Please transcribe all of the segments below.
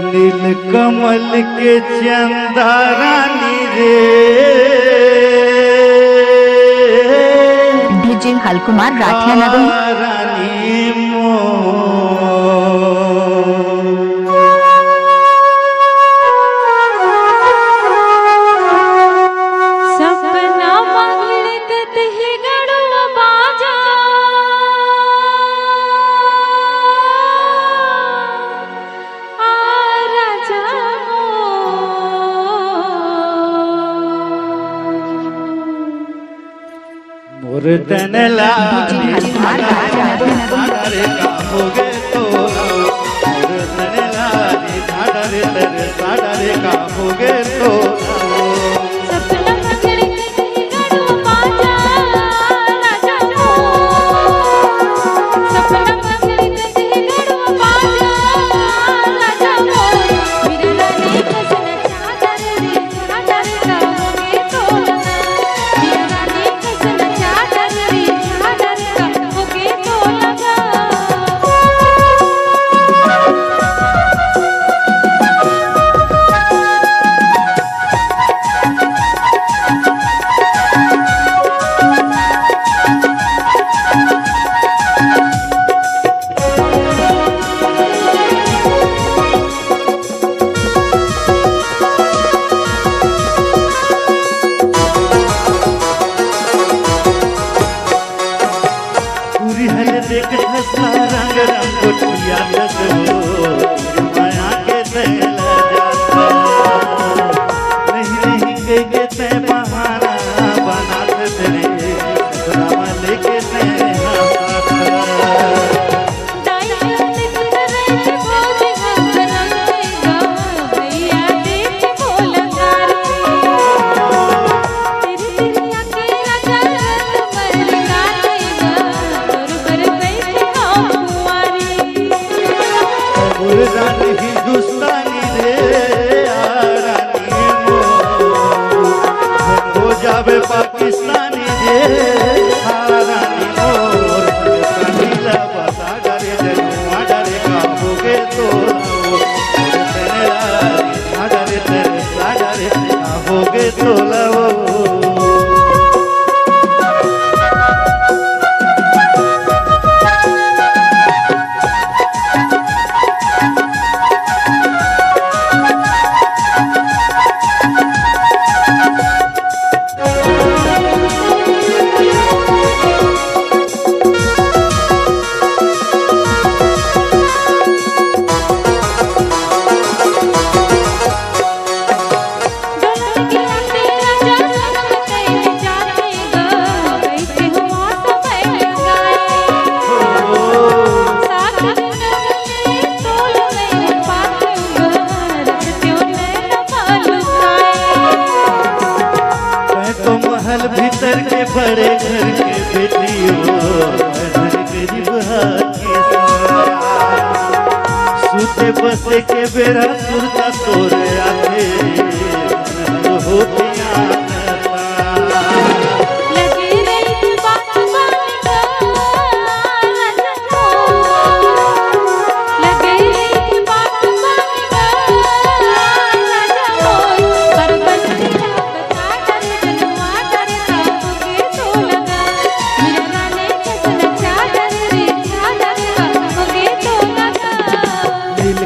नील कमल के चंदा रानी रे डीजे हलकुमार राठियानगर रानी सपना मगलिकत ही गड़ुआ बाजा आ राजा मोर तनला रे का होगे तो मोर तनला रे साड़ा रे का होगे तो सपना मगलिकत ही गड़ुआ बाजा राजा सपना मगलिकत ही गड़ुआ बाजा राजा मेरा ने कसना चादर रे चादर का होगे तो मेरा ने कसना चादर रे चादर का होगे तो लगा पूरी हल देख हंसला रंग रंगोटिया दस हो माया के तैला जाता नहीं के ते बहाना बना तेरे राम लेके ते रानी हिंदुस्तानी रे रानी हो जावे पाकिस्तानी रे रानी मोर पाकिस्तानी ला बता डरे जनुआ डरे का होगे तो डरे तेरे साडरे होगे तो लवो महल भीतर के बड़े घर के बेटियों गरीब के सूते बसे के बेरा सुरता तोरे आते होतिया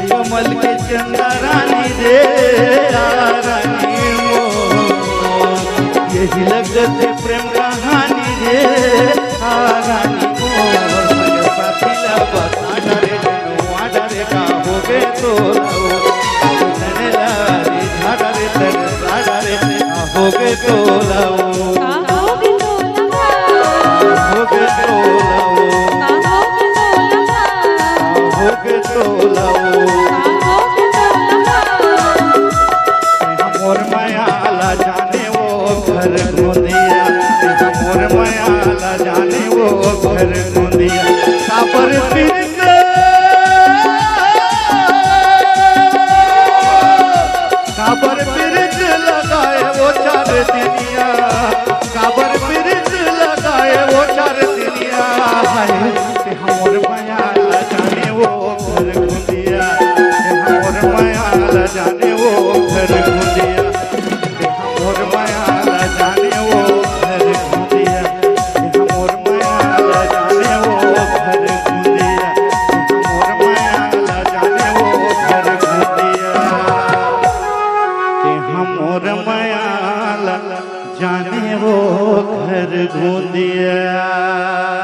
कमल के चंदा रानी रे रानी यही लगत प्रेम कहानी रे रानी साथी ला बता डरे जनुआ डरे का होगे तो तनला रे झाडरे तेरे साडरे होगे तो लाओ होगे तो लाओ होगे तो लाओ मोर मायाला जाने वो घर गोंदिया मोर मायाला जाने वो घर गोंदिया काबर फिरत लगाए वो चार दिनिया काबर फिरत लगाए वो चार दिनिया मोर मायाला जाने वो घर गोंदिया मोर माया जाने वो घर ढूंढिया।